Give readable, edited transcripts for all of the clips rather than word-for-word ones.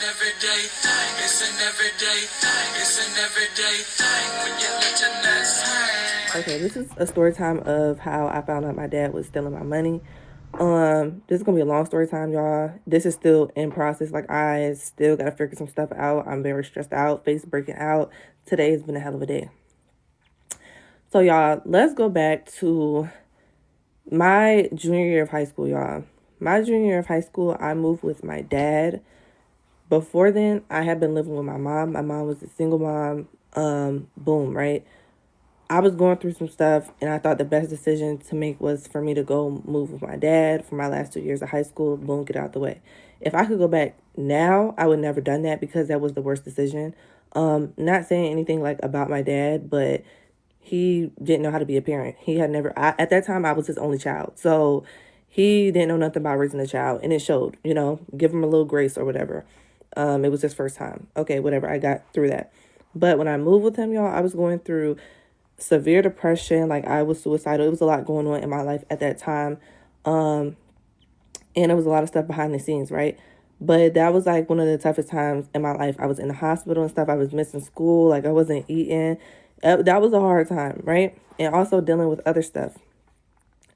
everyday thing. It's an everyday thing. It's an everyday thing. When you let your nuts hang. Okay, this is a story time of how I found out my dad was stealing my money. This is gonna be a long story time, y'all. This is still in process. Like, I still gotta figure some stuff out. I'm very stressed out, face breaking out. Today has been a hell of a day. So, y'all, let's go back to my junior year of high school, y'all. My junior year of high school, I moved with my dad. Before then, I had been living with my mom. My mom was a single mom. Boom, right? I was going through some stuff, and I thought the best decision to make was for me to go move with my dad for my last 2 years of high school. Boom, get out the way. If I could go back now, I would never done that because that was the worst decision. Not saying anything like about my dad, but he didn't know how to be a parent. He had never, at that time, I was his only child. So he didn't know nothing about raising a child, and it showed, give him a little grace or whatever. It was his first time. Okay, whatever. I got through that. But when I moved with him, y'all, I was going through severe depression. Like, I was suicidal. It was a lot going on in my life at that time. And it was a lot of stuff behind the scenes, right? But that was like one of the toughest times in my life. I was in the hospital and stuff. I was missing school. Like, I wasn't eating. That was a hard time, right? And also dealing with other stuff.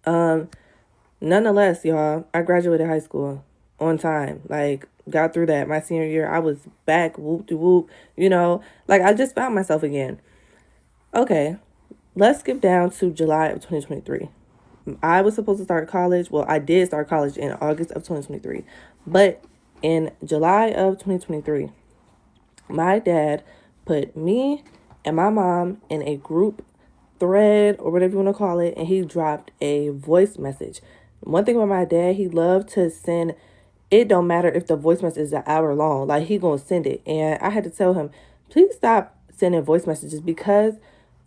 Nonetheless, y'all, I graduated high school on time. Like, got through that. My senior year, I was back, whoop de whoop, like, I just found myself again. Okay, let's skip down to July of 2023. I was supposed to start college. Well, I did start college in August of 2023. But in July of 2023, my dad put me and my mom in a group thread or whatever you want to call it, and he dropped a voice message. One thing about my dad, he loved to send, it don't matter if the voice message is an hour long, like, he gonna send it. And I had to tell him, please stop sending voice messages, because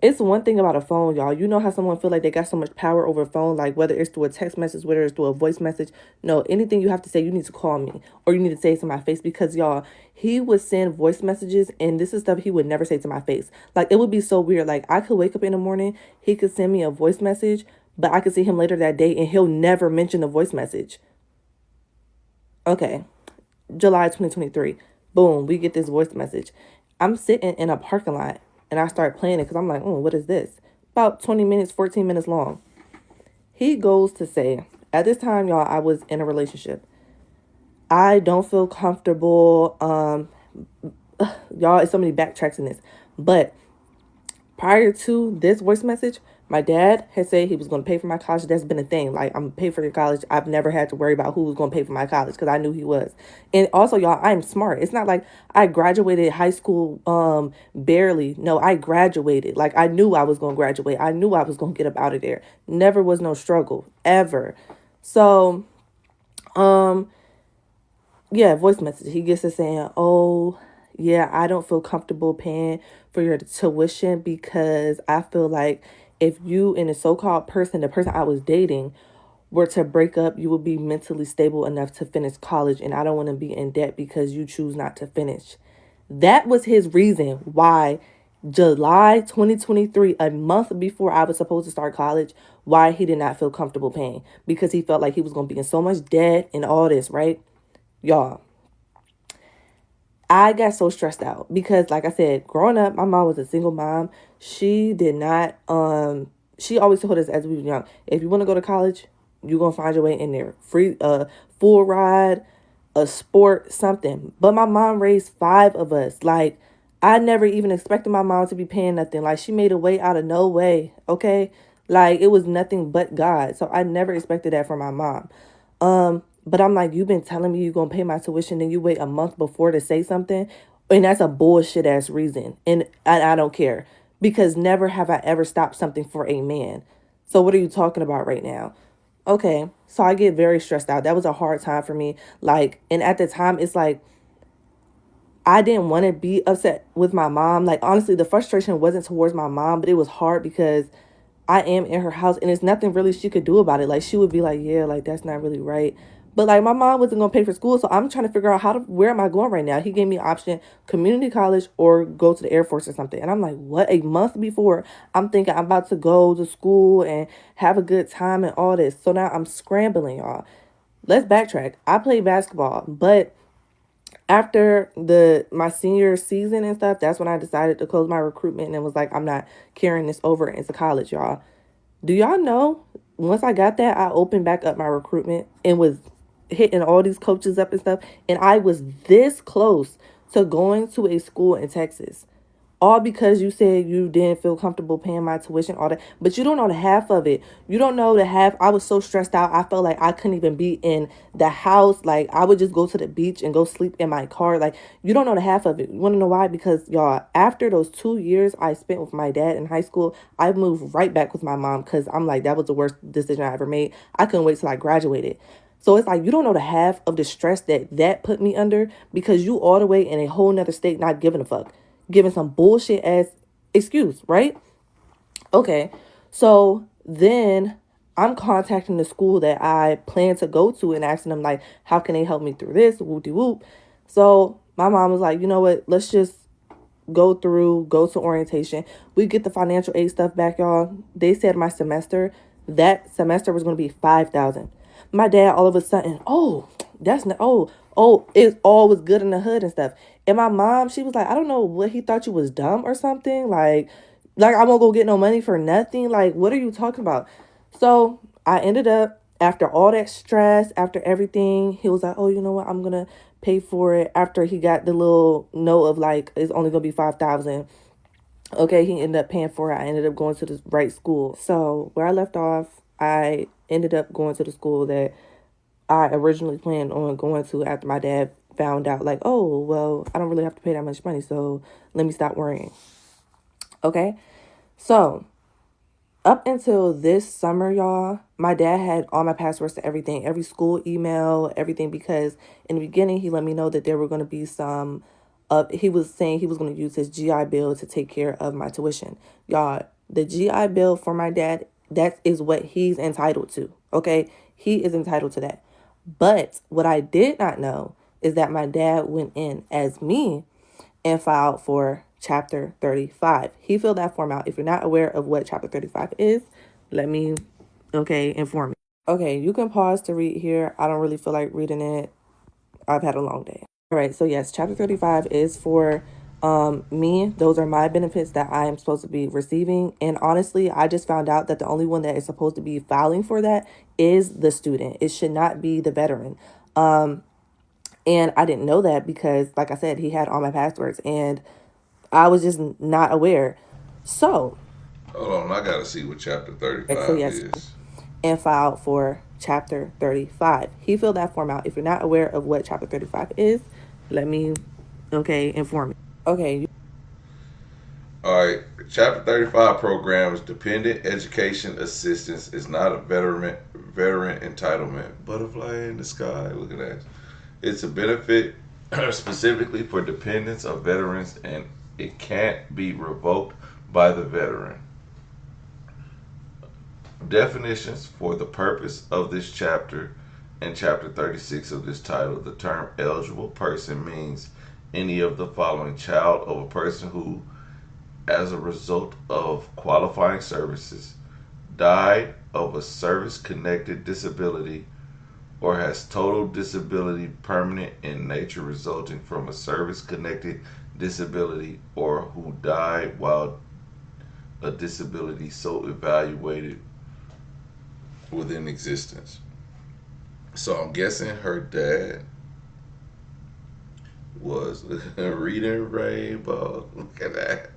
it's one thing about a phone, y'all. You know how someone feel like they got so much power over a phone, like whether it's through a text message, whether it's through a voice message. No, anything you have to say, you need to call me or you need to say it to my face, because, y'all, he would send voice messages and this is stuff he would never say to my face. Like, it would be so weird. Like, I could wake up in the morning, he could send me a voice message, but I could see him later that day and he'll never mention the voice message. Okay, July 2023. Boom, we get this voice message. I'm sitting in a parking lot and I start playing it because I'm like, what is this? About 20 minutes, 14 minutes long. He goes to say, at this time, y'all, I was in a relationship. I don't feel comfortable. Y'all, it's so many backtracks in this. But prior to this voice message, my dad had said he was going to pay for my college. That's been a thing. Like, I'm going to pay for your college. I've never had to worry about who was going to pay for my college because I knew he was. And also, y'all, I'm smart. It's not like I graduated high school barely. No, I graduated. Like, I knew I was going to graduate. I knew I was going to get up out of there. Never was no struggle, ever. So, yeah, voice message. He gets to saying, oh, yeah, I don't feel comfortable paying for your tuition because I feel like if you and the so-called person, the person I was dating, were to break up, you would be mentally stable enough to finish college. And I don't want to be in debt because you choose not to finish. That was his reason why July 2023, a month before I was supposed to start college, why he did not feel comfortable paying. Because he felt like he was going to be in so much debt and all this, right? Y'all, I got so stressed out because, like I said, growing up, my mom was a single mom. She did not, she always told us as we were young, if you want to go to college, you're going to find your way in there. Free, full ride, a sport, something. But my mom raised 5 of us. Like, I never even expected my mom to be paying nothing. Like, she made a way out of no way, okay? Like, it was nothing but God. So I never expected that from my mom. But I'm like, you've been telling me you're going to pay my tuition and you wait a month before to say something. And that's a bullshit ass reason. And I don't care, because never have I ever stopped something for a man. So what are you talking about right now? Okay. So I get very stressed out. That was a hard time for me. Like, and at the time, it's like, I didn't want to be upset with my mom. Like, honestly, the frustration wasn't towards my mom, but it was hard because I am in her house and there's nothing really she could do about it. Like, she would be like, yeah, like, that's not really right. But, like, my mom wasn't going to pay for school, so I'm trying to figure out where am I going right now? He gave me an option, community college or go to the Air Force or something. And I'm like, what? A month before, I'm thinking I'm about to go to school and have a good time and all this. So now I'm scrambling, y'all. Let's backtrack. I played basketball, but after my senior season and stuff, that's when I decided to close my recruitment and was like, I'm not carrying this over into college, y'all. Do y'all know, once I got that, I opened back up my recruitment and was hitting all these coaches up and stuff. And I was this close to going to a school in Texas. All because you said you didn't feel comfortable paying my tuition, all that. But you don't know the half of it. You don't know the half. I was so stressed out. I felt like I couldn't even be in the house. Like, I would just go to the beach and go sleep in my car. Like, you don't know the half of it. You want to know why? Because, y'all, after those 2 years I spent with my dad in high school, I moved right back with my mom because I'm like, that was the worst decision I ever made. I couldn't wait till I graduated. So it's like, you don't know the half of the stress that put me under, because you all the way in a whole nother state not giving a fuck, giving some bullshit ass excuse, right? Okay. So then I'm contacting the school that I plan to go to and asking them, like, how can they help me through this? Whoop de whoop. So my mom was like, you know what? Let's just go to orientation. We get the financial aid stuff back, y'all. They said that semester was going to be 5,000. My dad all of a sudden, oh, that's not, it all was good in the hood and stuff. And my mom, she was like, I don't know what he thought you was dumb or something. Like I won't go get no money for nothing. Like, what are you talking about? So I ended up, after all that stress, after everything, he was like, oh, you know what? I'm going to pay for it. After he got the little note of like, it's only going to be 5,000. Okay, he ended up paying for it. I ended up going to the right school. So where I left off, I ended up going to the school that I originally planned on going to after my dad found out, like, oh, well, I don't really have to pay that much money, so let me stop worrying. Okay, so up until this summer, y'all, my dad had all my passwords to everything, every school email, everything, because in the beginning, he let me know that there were going to be some, he was saying he was going to use his GI Bill to take care of my tuition. Y'all, the GI Bill for my dad, that is what he's entitled to, okay? He is entitled to that. But what I did not know is that my dad went in as me and filed for Chapter 35. He filled that form out. If you're not aware of what Chapter 35 is, let me, inform you. Okay, you can pause to read here. I don't really feel like reading it. I've had a long day. All right, so yes, Chapter 35 is for me. Those are my benefits that I am supposed to be receiving. And honestly, I just found out that the only one that is supposed to be filing for that is the student. It should not be the veteran. And I didn't know that because, like I said, he had all my passwords and I was just not aware. So, Hold on, I gotta see what chapter so 35 yes, is. and filed for Chapter 35. He filled that form out. If you're not aware of what Chapter 35 is, let me, inform you. Okay. All right, chapter 35 programs dependent education assistance is not a veteran entitlement. Butterfly in the sky. Look at that. It's a benefit specifically for dependents of veterans, and it can't be revoked by the veteran. Definitions for the purpose of this chapter and chapter 36 of this title. The term eligible person means any of the following: child of a person who, as a result of qualifying services, died of a service connected disability or has total disability permanent in nature resulting from a service connected disability, or who died while a disability so evaluated within existence. So I'm guessing her dad was reading Rainbow. Look at that.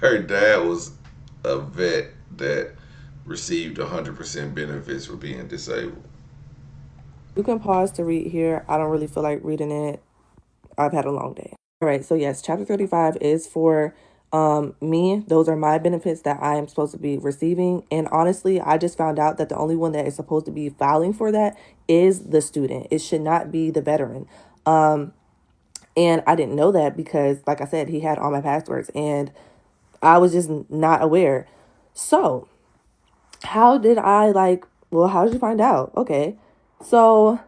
Her dad was a vet that received 100% benefits for being disabled. You can pause to read here. I don't really feel like reading it. I've had a long day. All right, so yes, Chapter 35 is for me. Those are my benefits that I am supposed to be receiving. And honestly, I just found out that the only one that is supposed to be filing for that is the student. It should not be the veteran. And I didn't know that because, like I said, he had all my passwords and I was just not aware. So, how did I how did you find out? Okay. So,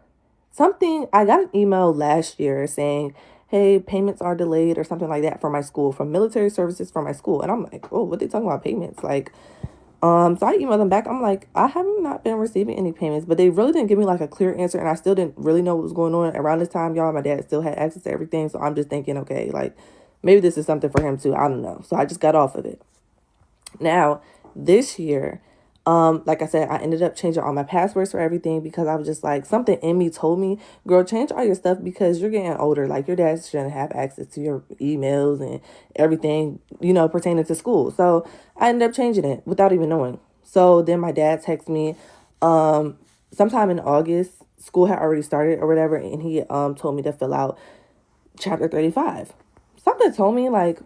I got an email last year saying, hey, payments are delayed or something like that for my school, from military services for my school. And I'm like, oh, what they talking about payments? Like, So I emailed them back. I'm like, I have not been receiving any payments, but they really didn't give me like a clear answer, and I still didn't really know what was going on. Around this time, y'all, my dad still had access to everything, so I'm just thinking, okay, like maybe this is something for him too. I don't know. So I just got off of it. Now, this year, like I said, I ended up changing all my passwords for everything because I was just like, something in me told me, girl, change all your stuff because you're getting older. Like, your dad shouldn't have access to your emails and everything, pertaining to school. So I ended up changing it without even knowing. So then my dad texted me sometime in August. School had already started or whatever, and he told me to fill out chapter 35. Something told me, like,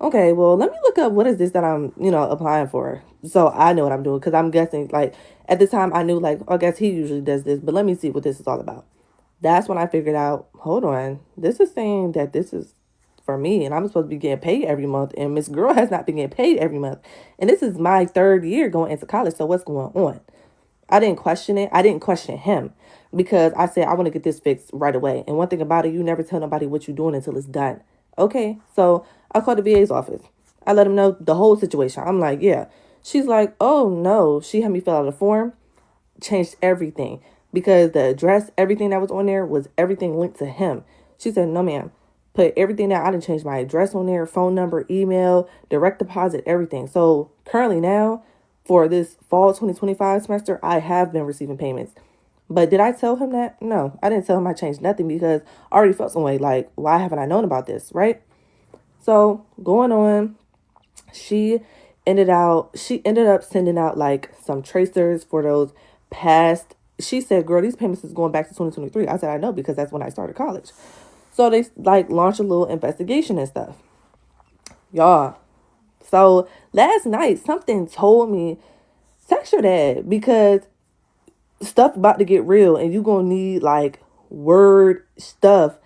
okay, well, let me look up what is this that I'm, applying for. So I know what I'm doing because I'm guessing, like, at the time I knew, like, I guess he usually does this, but let me see what this is all about. That's when I figured out, hold on, this is saying that this is for me and I'm supposed to be getting paid every month, and Miss Girl has not been getting paid every month. And this is my third year going into college, so what's going on? I didn't question it. I didn't question him because I said, I want to get this fixed right away. And one thing about it, you never tell nobody what you're doing until it's done. Okay, so I called the VA's office. I let him know the whole situation. I'm like, yeah. She's like, oh no. She had me fill out a form, changed everything because the address, everything that was on there was everything linked to him. She said, no, ma'am. Put everything out. I didn't change my address on there, phone number, email, direct deposit, everything. So currently now, for this fall 2025 semester, I have been receiving payments. But did I tell him that? No, I didn't tell him I changed nothing because I already felt some way. Like, why haven't I known about this, right? So going on, she ended up sending out like some tracers for those past. She said, girl, these payments is going back to 2023. I said, I know, because that's when I started college. So they like launched a little investigation and stuff. Y'all. So last night something told me, text your dad because stuff about to get real and you gonna need like word stuff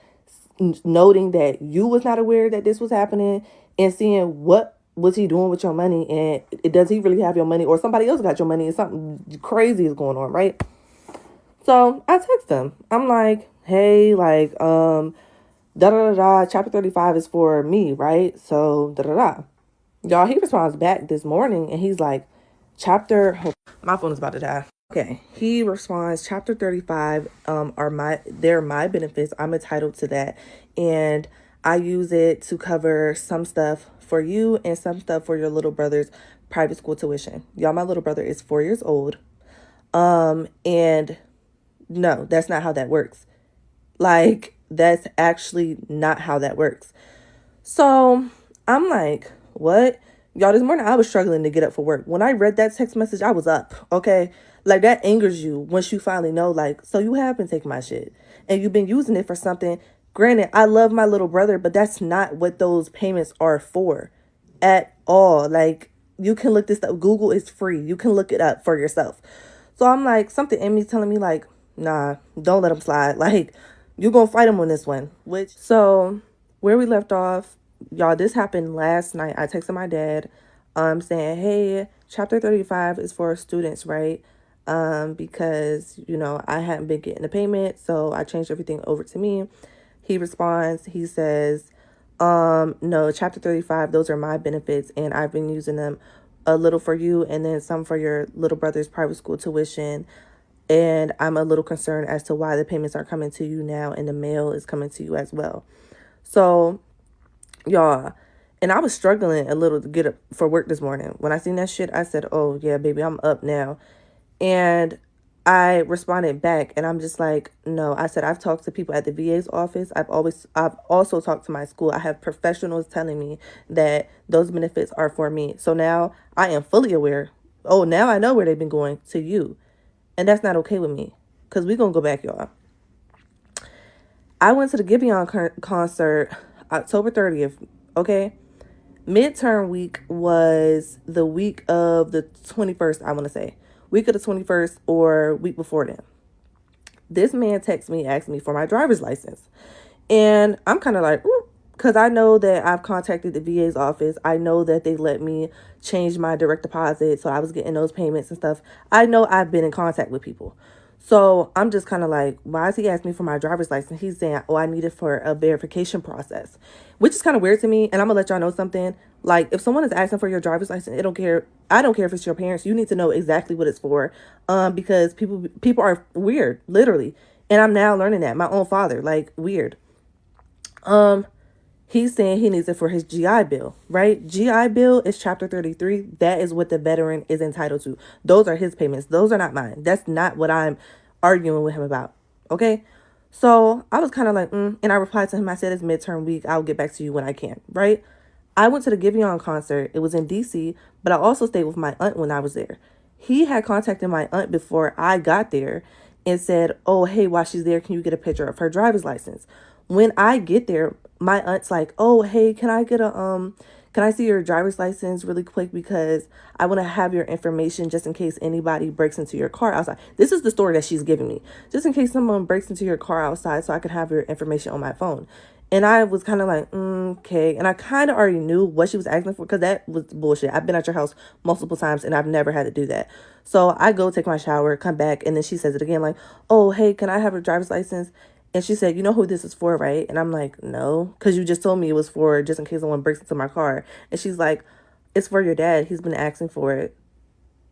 noting that you was not aware that this was happening and seeing what was he doing with your money, and does he really have your money, or somebody else got your money and something crazy is going on, right? So I text him. I'm like, hey, like, da da da da, chapter 35 is for me, right? So da da da. Y'all, he responds back this morning and he's like, my phone is about to die. Okay, he responds, chapter 35 they're my benefits. I'm entitled to that, and I use it to cover some stuff for you and some stuff for your little brother's private school tuition. Y'all, my little brother is 4 years old. And no, that's not how that works. Like, that's actually not how that works. So I'm like, what? Y'all, this morning I was struggling to get up for work. When I read that text message, I was up, okay? Like, that angers you once you finally know, like, so you have been taking my shit and you've been using it for something. Granted, I love my little brother, but that's not what those payments are for at all. Like, you can look this up. Google is free. You can look it up for yourself. So I'm like, something in me telling me, like, nah, don't let him slide. Like, you're going to fight him on this one. So where we left off, y'all, this happened last night. I texted my dad saying, hey, chapter 35 is for students, right? Because, I hadn't been getting the payment, so I changed everything over to me. He responds, he says, no, chapter 35, those are my benefits, and I've been using them a little for you and then some for your little brother's private school tuition. And I'm a little concerned as to why the payments are coming to you now and the mail is coming to you as well. So, y'all, and I was struggling a little to get up for work this morning. When I seen that shit, I said, oh, yeah, baby, I'm up now. And I responded back and I'm just like, no. I said, I've talked to people at the VA's office. I've also talked to my school. I have professionals telling me that those benefits are for me. So now I am fully aware. Oh, now I know where they've been going, to you. And that's not okay with me, because we're going to go back, y'all. I went to the Gibeon concert October 30th, okay? Midterm week was the week of the 21st, I want to say. Week of the 21st or week before then. This man texted me, asked me for my driver's license. And I'm kind of like, because I know that I've contacted the VA's office. I know that they let me change my direct deposit, so I was getting those payments and stuff. I know I've been in contact with people. So I'm just kind of like, why is he asking me for my driver's license? He's saying, oh, I need it for a verification process, which is kind of weird to me. And I'm gonna let y'all know something. Like, if someone is asking for your driver's license, it don't care. I don't care if it's your parents. You need to know exactly what it's for, because people are weird, literally. And I'm now learning that. My own father, like, weird. He's saying he needs it for his GI Bill, right? GI Bill is Chapter 33. That is what the veteran is entitled to. Those are his payments. Those are not mine. That's not what I'm arguing with him about. Okay? So I was kind of like, and I replied to him. I said, it's midterm week. I'll get back to you when I can, right? I went to the Giveon concert. It was in DC, but I also stayed with my aunt when I was there. He had contacted my aunt before I got there and said, oh, hey, while she's there, can you get a picture of her driver's license? When I get there, my aunt's like, oh, hey, can I see your driver's license really quick, because I want to have your information just in case anybody breaks into your car outside. This is the story that she's giving me. Just in case someone breaks into your car outside, so I can have your information on my phone. And I was kind of like, okay. And I kind of already knew what she was asking for, because that was bullshit. I've been at your house multiple times and I've never had to do that. So I go take my shower, come back, and then she says it again, like, oh, hey, can I have your driver's license? And she said, you know who this is for, right? And I'm like, no, because you just told me it was for just in case someone breaks into my car. And she's like, it's for your dad. He's been asking for it.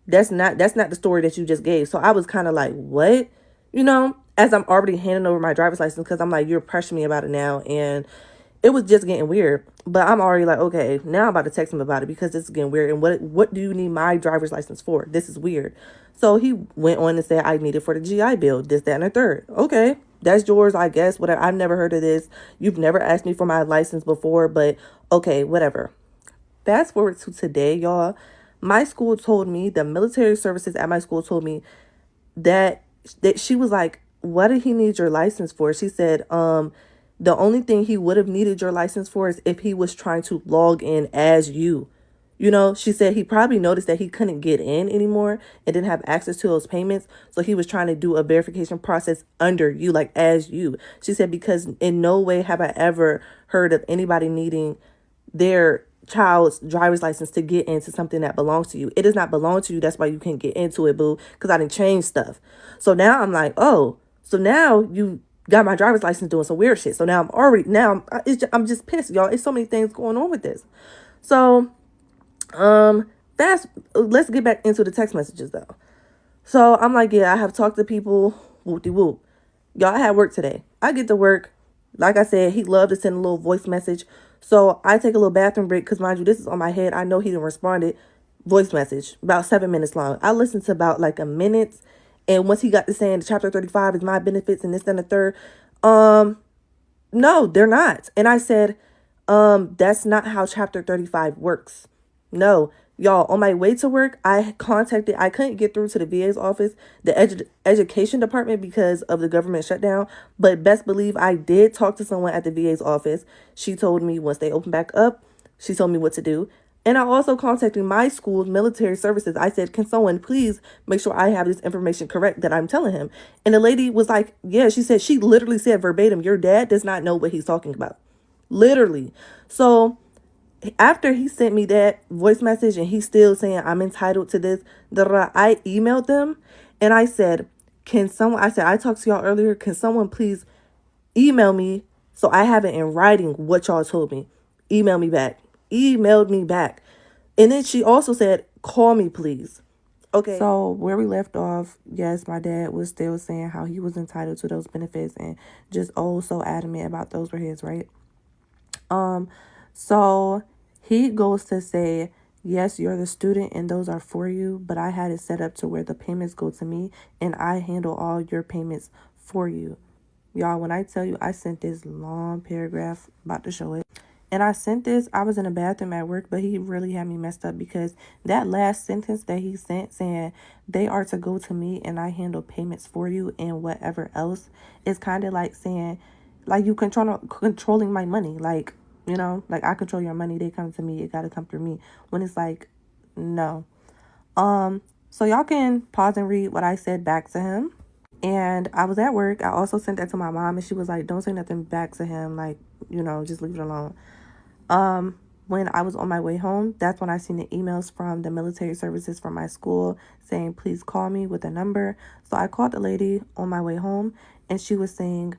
That's not the story that you just gave. So I was kind of like, what? As I'm already handing over my driver's license, because I'm like, you're pressuring me about it now. And it was just getting weird. But I'm already like, okay, now I'm about to text him about it, because this is getting weird. And what do you need my driver's license for? This is weird. So he went on and said, I need it for the GI Bill, this, that, and the third. Okay, that's yours, I guess. Whatever. I've never heard of this. You've never asked me for my license before, but okay, whatever. Fast forward to today, y'all. My school told me, the military services at my school told me that she was like, what did he need your license for? She said, the only thing he would have needed your license for is if he was trying to log in as you. She said he probably noticed that he couldn't get in anymore and didn't have access to those payments. So he was trying to do a verification process under you, like as you. She said, because in no way have I ever heard of anybody needing their child's driver's license to get into something that belongs to you. It does not belong to you. That's why you can't get into it, boo, because I didn't change stuff. So now I'm like, oh, so now you got my driver's license doing some weird shit. So now I'm just pissed, y'all. It's so many things going on with this. So let's get back into the text messages though. So I'm like, yeah, I have talked to people, whoop-de-whoop. Y'all, I had work today. I get to work. Like I said, he loved to send a little voice message. So I take a little bathroom break, because mind you, this is on my head. I know he didn't respond it. Voice message, about 7 minutes long. I listened to about like a minute. And once he got to saying the Chapter 35 is my benefits and this and the third, no, they're not. And I said, that's not how Chapter 35 works. No, y'all, on my way to work, I couldn't get through to the VA's office, the education department, because of the government shutdown. But best believe I did talk to someone at the VA's office. She told me once they open back up, she told me what to do. And I also contacted my school's military services. I said, can someone please make sure I have this information correct that I'm telling him? And the lady was like, yeah, she literally said verbatim, your dad does not know what he's talking about. Literally. So after he sent me that voice message and he's still saying I'm entitled to this, I emailed them and I said, I talked to y'all earlier. Can someone please email me so I have it in writing what y'all told me? Email me back. Emailed me back. And then she also said, call me, please. Okay. So where we left off, yes, my dad was still saying how he was entitled to those benefits and just so adamant about those were his, right? So he goes to say, yes, you're the student and those are for you, but I had it set up to where the payments go to me and I handle all your payments for you. Y'all, when I tell you, I sent this long paragraph, about to show it. And I sent this, I was in a bathroom at work, but he really had me messed up, because that last sentence that he sent saying they are to go to me and I handle payments for you and whatever else is kind of like saying, like, you controlling my money. Like, like I control your money. They come to me. It got to come through me. When it's like, no. So y'all can pause and read what I said back to him. And I was at work. I also sent that to my mom and she was like, don't say nothing back to him. Like, just leave it alone. when I was on my way home, that's when I seen the emails from the military services from my school saying, please call me with a number. So I called the lady on my way home, and she was saying,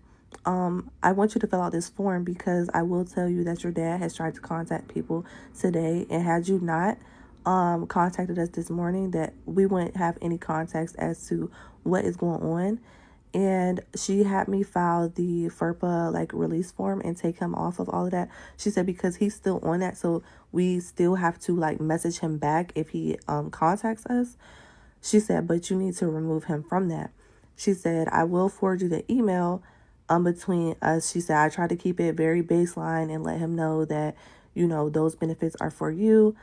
I want you to fill out this form because I will tell you that your dad has tried to contact people today, and had you not contacted us this morning, that we wouldn't have any context as to what is going on. And she had me file the FERPA like release form and take him off of all of that. She said because he's still on that, so we still have to like message him back if he contacts us. She said, but you need to remove him from that. She said, I will forward you the email between us. She said, I try to keep it very baseline and let him know that, you know, those benefits are for you.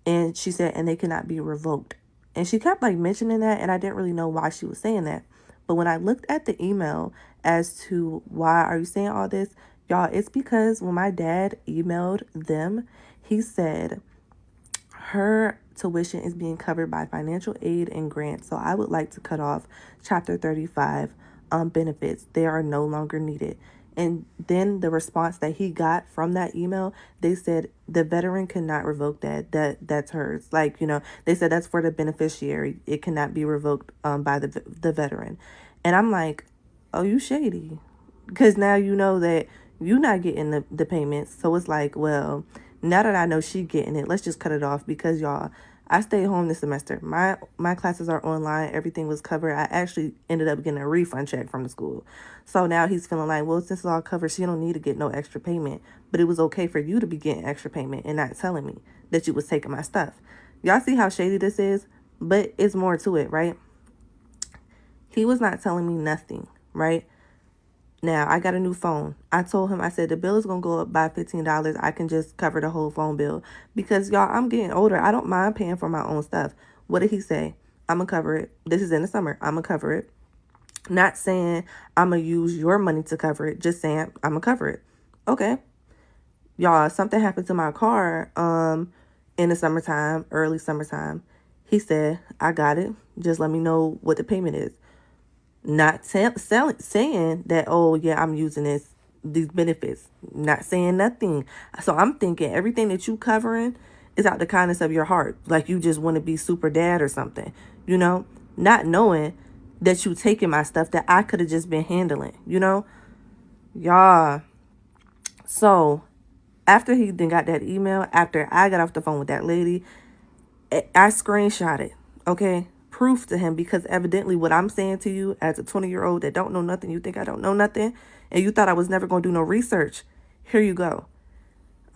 And she said, and they cannot be revoked. And she kept like mentioning that, and I didn't really know why she was saying that. But when I looked at the email as to why are you saying all this, y'all, it's because when my dad emailed them, he said her tuition is being covered by financial aid and grants. So I would like to cut off Chapter 35 benefits. They are no longer needed. And then the response that he got from that email, they said the veteran cannot revoke that. That's hers. Like, you know, they said that's for the beneficiary. It cannot be revoked by the veteran. And I'm like, oh, you shady. Because now you know that you're not getting the payments. So it's like, well, now that I know she getting it, let's just cut it off. Because y'all, I stayed home this semester. My classes are online. Everything was covered. I actually ended up getting a refund check from the school. So now he's feeling like, well, since it's all covered, she don't need to get no extra payment. But it was okay for you to be getting extra payment and not telling me that you was taking my stuff. Y'all see how shady this is? But it's more to it, right? He was not telling me nothing, right? Now, I got a new phone. I told him, I said, the bill is going to go up by $15. I can just cover the whole phone bill. Because, y'all, I'm getting older. I don't mind paying for my own stuff. What did he say? I'm going to cover it. This is in the summer. I'm going to cover it. Not saying I'm going to use your money to cover it. Just saying I'm going to cover it. Okay. Y'all, something happened to my car in the summertime, early summertime. He said, I got it. Just let me know what the payment is. Not saying that, oh, yeah, I'm using these benefits. Not saying nothing. So I'm thinking everything that you covering is out the kindness of your heart. Like you just want to be super dad or something, you know? Not knowing that you taking my stuff that I could have just been handling, you know? Y'all. So after he then got that email, after I got off the phone with that lady, I screenshot it, okay? Proof to him, because evidently what I'm saying to you as a 20-year-old that don't know nothing, you think I don't know nothing, and you thought I was never going to do no research. Here you go.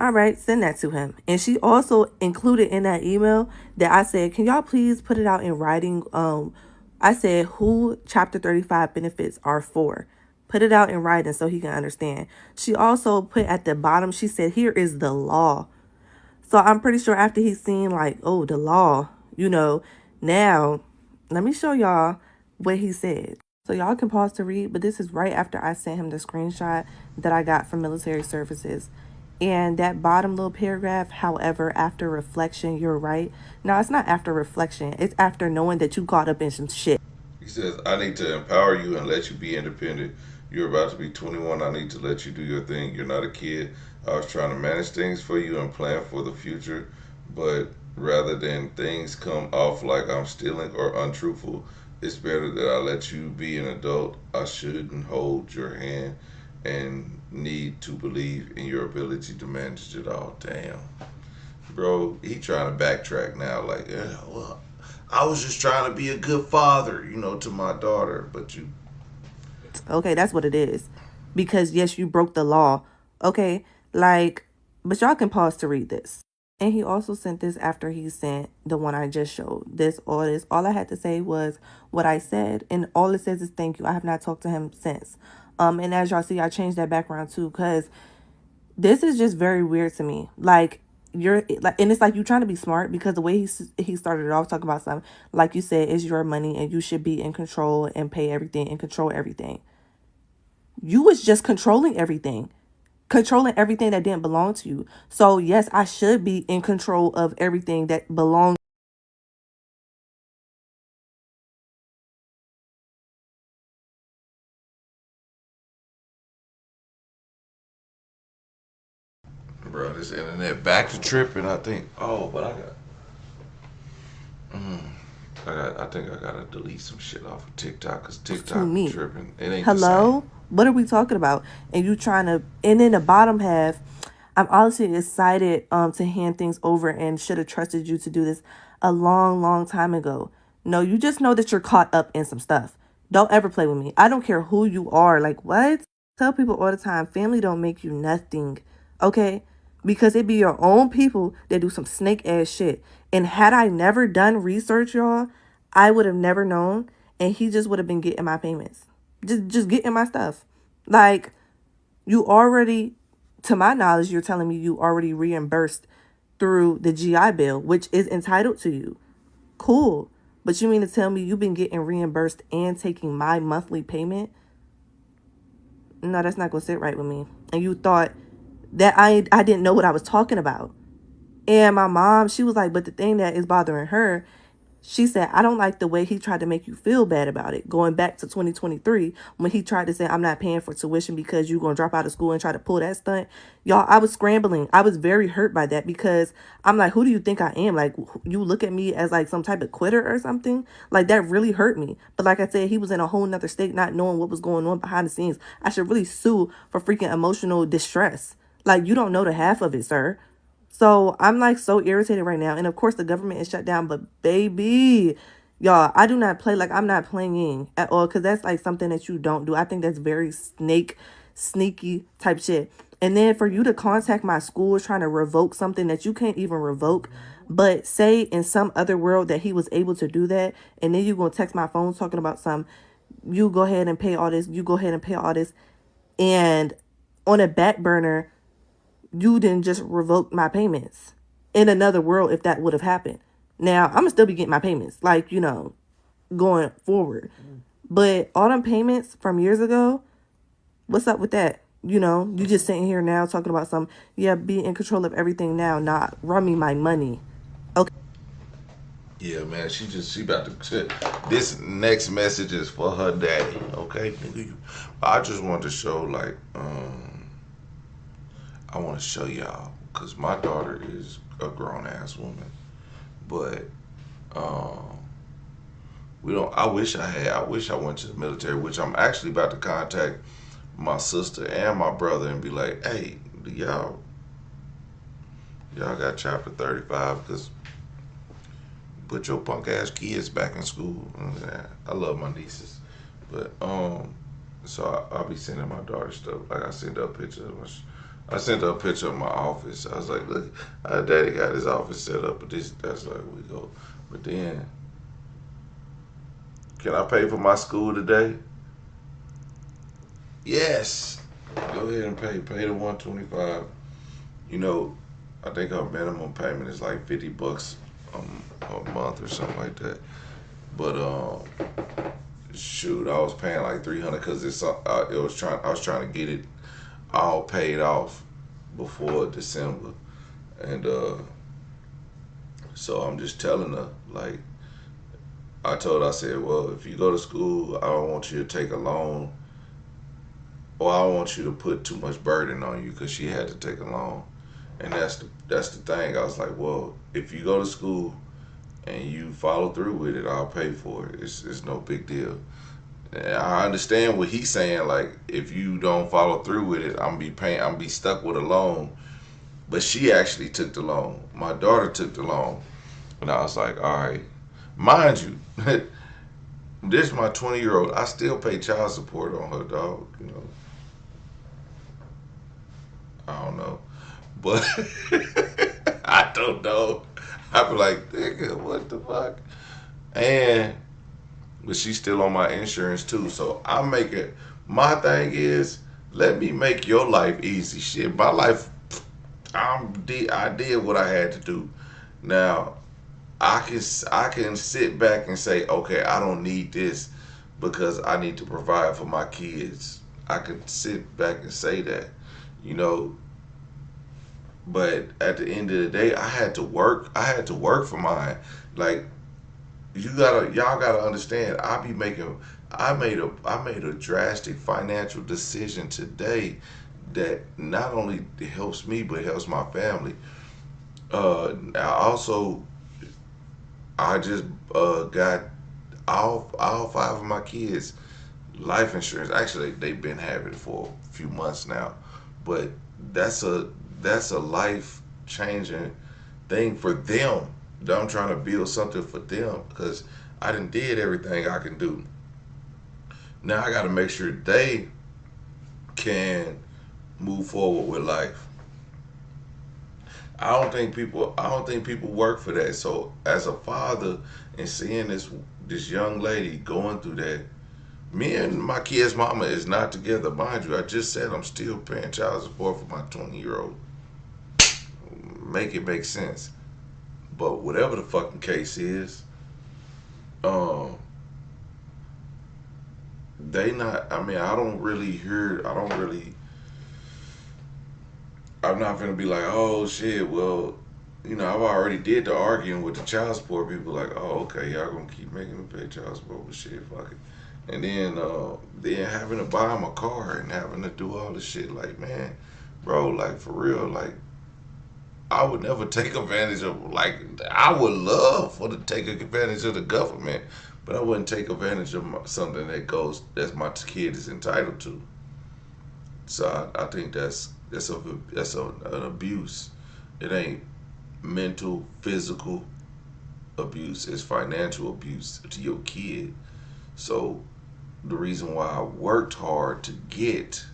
All right, send that to him. And she also included in that email that I said, can y'all please put it out in writing? I said who Chapter 35 benefits are for. Put it out in writing so he can understand. She also put at the bottom, she said, here is the law. So I'm pretty sure after he's seen like, oh, the law, you know, now let me show y'all what he said. So y'all can pause to read, but this is right after I sent him the screenshot that I got from military services. And that bottom little paragraph, however, after reflection, you're right. No, it's not after reflection. It's after knowing that you caught up in some shit. He says, I need to empower you and let you be independent. You're about to be 21. I need to let you do your thing. You're not a kid. I was trying to manage things for you and plan for the future, but rather than things come off like I'm stealing or untruthful, it's better that I let you be an adult. I shouldn't hold your hand and need to believe in your ability to manage it all. Damn. Bro, he trying to backtrack now. Like, yeah, well, I was just trying to be a good father, to my daughter. But you, Okay, that's what it is. Because yes, you broke the law. Okay, like, but y'all can pause to read this. And he also sent this after he sent the one I just showed. This. All I had to say was what I said, and all it says is thank you. I have not talked to him since. And as y'all see, I changed that background too, because this is just very weird to me. Like you're like, and it's like you trying to be smart, because the way he started it off talking about something like you said is your money and you should be in control and pay everything and control everything. You was just controlling everything that didn't belong to you. So yes, I should be in control of everything that belongs. bro, this internet back to tripping. I think. Oh, but I think I gotta delete some shit off of TikTok because To TikTok be me. tripping. It ain't the same. Hello? What are we talking about? And you trying to, and in the bottom half, I'm honestly excited to hand things over and should have trusted you to do this a long, long time ago. No, you just know that you're caught up in some stuff. Don't ever play with me. I don't care who you are. Like, what? Tell people all the time, family don't make you nothing. Okay? Because it be your own people that do some snake ass shit. And had I never done research, y'all, I would have never known. And he just would have been getting my payments. Just getting my stuff. Like, you already, to my knowledge, you're telling me you already reimbursed through the GI Bill, which is entitled to you. Cool. But you mean to tell me you've been getting reimbursed and taking my monthly payment? No, that's not going to sit right with me. And you thought that I didn't know what I was talking about. And my mom, she was like, but the thing that is bothering her, she said, I don't like the way he tried to make you feel bad about it. Going back to 2023, when he tried to say, I'm not paying for tuition because you're going to drop out of school and try to pull that stunt. Y'all, I was scrambling. I was very hurt by that because I'm like, who do you think I am? Like, you look at me as like some type of quitter or something? Like, that really hurt me. But like I said, he was in a whole nother state, not knowing what was going on behind the scenes. I should really sue for freaking emotional distress. Like, you don't know the half of it, sir. So I'm like so irritated right now. And of course the government is shut down, but baby, y'all, I do not play, like I'm not playing at all. Cause that's like something that you don't do. I think that's very sneaky type shit. And then for you to contact my school trying to revoke something that you can't even revoke, but say in some other world that he was able to do that. And then you gonna text my phone talking about you go ahead and pay all this. You go ahead and pay all this. And on a back burner, you didn't just revoke my payments. In another world, if that would have happened. Now, I'm going to still be getting my payments, like, going forward. But all them payments from years ago, what's up with that? You just sitting here now talking about be in control of everything now, not run me my money. Okay. Yeah, man, she about to. This next message is for her daddy. Okay, I just want to show I want to show y'all because my daughter is a grown ass woman, but we don't. I wish I had. I wish I went to the military, which I'm actually about to contact my sister and my brother and be like, hey, y'all got chapter 35 because put your punk ass kids back in school. I love my nieces, but so I'll be sending my daughter stuff. Like I sent her a picture of my office. I was like, look, daddy got his office set up, but that's like we go. But then, can I pay for my school today? Yes. Go ahead and pay the $125. I think our minimum payment is like $50 a month or something like that. But shoot, I was paying like $300 because I was trying to get it all paid off before December, and so I'm just telling her, like, I said, well, if you go to school, I don't want you to take a loan, or I don't want you to put too much burden on you, because she had to take a loan. And that's the thing. I was like, well, if you go to school and you follow through with it, I'll pay for it. It's no big deal. And I understand what he's saying. Like, if you don't follow through with it, I'm be stuck with a loan. But she actually took the loan. My daughter took the loan, and I was like, all right. Mind you, this is my 20-year-old. I still pay child support on her, dog. I don't know, but I don't know. I be like, nigga, what the fuck? But she's still on my insurance too. So I'm making, my thing is, let me make your life easy. Shit, my life, I did what I had to do. Now I can sit back and say, okay, I don't need this because I need to provide for my kids. I can sit back and say that, you know. But at the end of the day, I had to work. I had to work for mine. Like, y'all gotta understand. I made a drastic financial decision today that not only helps me but helps my family. I just got all five of my kids life insurance. Actually, they've been having it for a few months now, but that's a that's a life changing thing for them. I'm trying to build something for them because I done did everything I can do. Now I got to make sure they can move forward with life. I don't think people work for that. So as a father and seeing this young lady going through that, me and my kid's mama is not together, mind you. I just said I'm still paying child support for my 20-year-old. Make it make sense. But whatever the fucking case is, um, they not. I mean, I don't really hear. I don't really. I'm not gonna be like, oh shit. Well, I've already did the arguing with the child support people. Like, oh okay, y'all gonna keep making me pay child support, but shit, fuck it. And then having to buy them a car and having to do all this shit. Like, man, bro, like for real, like I would never take advantage of. Like, I would love for to take advantage of the government, but I wouldn't take advantage of something that's my kid is entitled to. So I think an abuse. It ain't mental, physical abuse. It's financial abuse to your kid. So the reason why I worked hard to get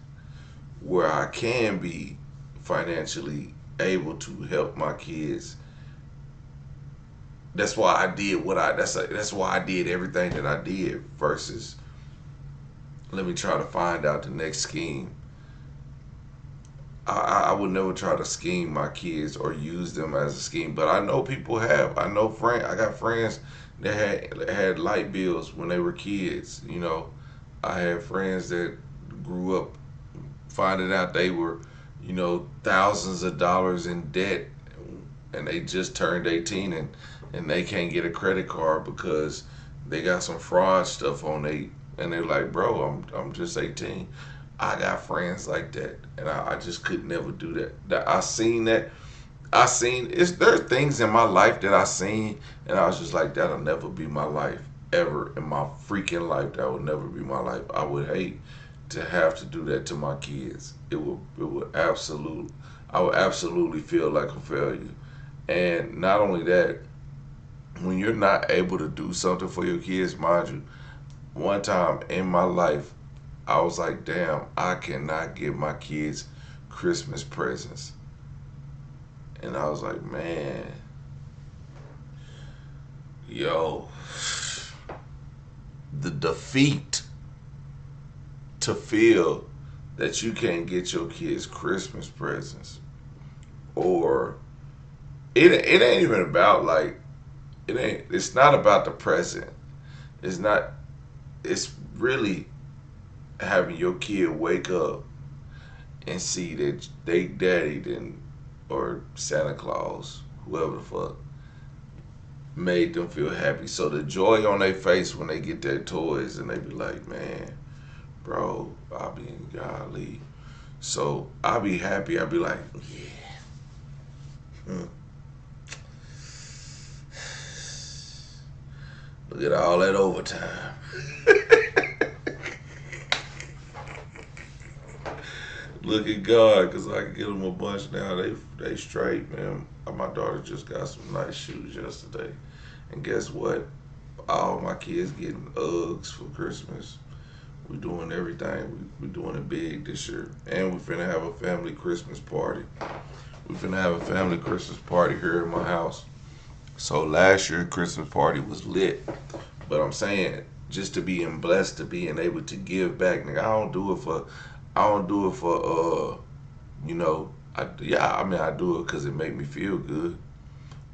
where I can be financially able to help my kids. That's why I did that's why I did everything that I did versus let me try to find out the next scheme. I would never try to scheme my kids or use them as a scheme, but I know people have. I got friends that had light bills when they were kids. I had friends that grew up finding out they were, thousands of dollars in debt, and they just turned 18 and they can't get a credit card because they got some fraud stuff on they, and they're like, bro, I'm just 18. I got friends like that, and I just could never do that. I seen that. There are things in my life that I seen, and I was just like, that'll never be my life ever in my freaking life. That would never be my life. I would hate to have to do that to my kids. I would absolutely feel like a failure. And not only that, when you're not able to do something for your kids, mind you, one time in my life, I was like, damn, I cannot give my kids Christmas presents. And I was like, man, yo, the defeat to feel that you can't get your kids Christmas presents, or it ain't even about like it's not about the present. It's not. It's really having your kid wake up and see that they daddy didn't, or Santa Claus, whoever the fuck, made them feel happy. So the joy on their face when they get their toys and they be like, man, bro, I be in golly. So I be happy. I be like, yeah. Look at all that overtime. Look at God, because I can get them a bunch now. They straight, man. My daughter just got some nice shoes yesterday. And guess what? All my kids getting Uggs for Christmas. We doing everything. We doing it big this year. And we finna have a family Christmas party. We finna have a family Christmas party here in my house. So last year Christmas party was lit. But I'm saying, just to being blessed to being able to give back. Nigga, I don't do it for I do it because it make me feel good.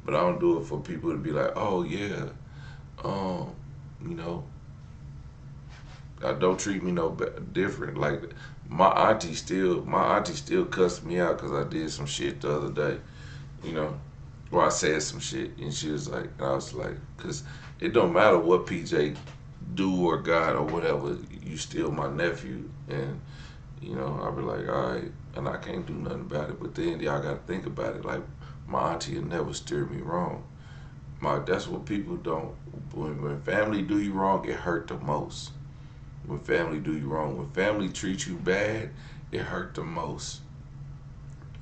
But I don't do it for people to be like, oh yeah, um, you know, don't treat me no different. Like my auntie still cussed me out because I did some shit the other day, you know, or I said some shit, and she was like, and I was like, because it don't matter what PJ do or got or whatever, you still my nephew, and You know, I'll be like, all right, and I can't do nothing about it. But then y'all got to think about it. Like, my auntie will never steer me wrong. That's what people don't. When family do you wrong, it hurt the most. When family do you wrong, when family treats you bad, it hurt the most.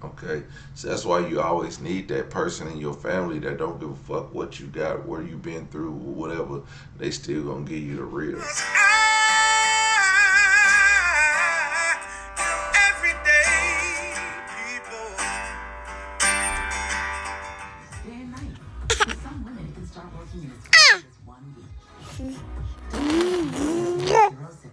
Okay, so that's why you always need that person in your family that don't give a fuck what you got, what you been through, whatever. They still gonna give you the real.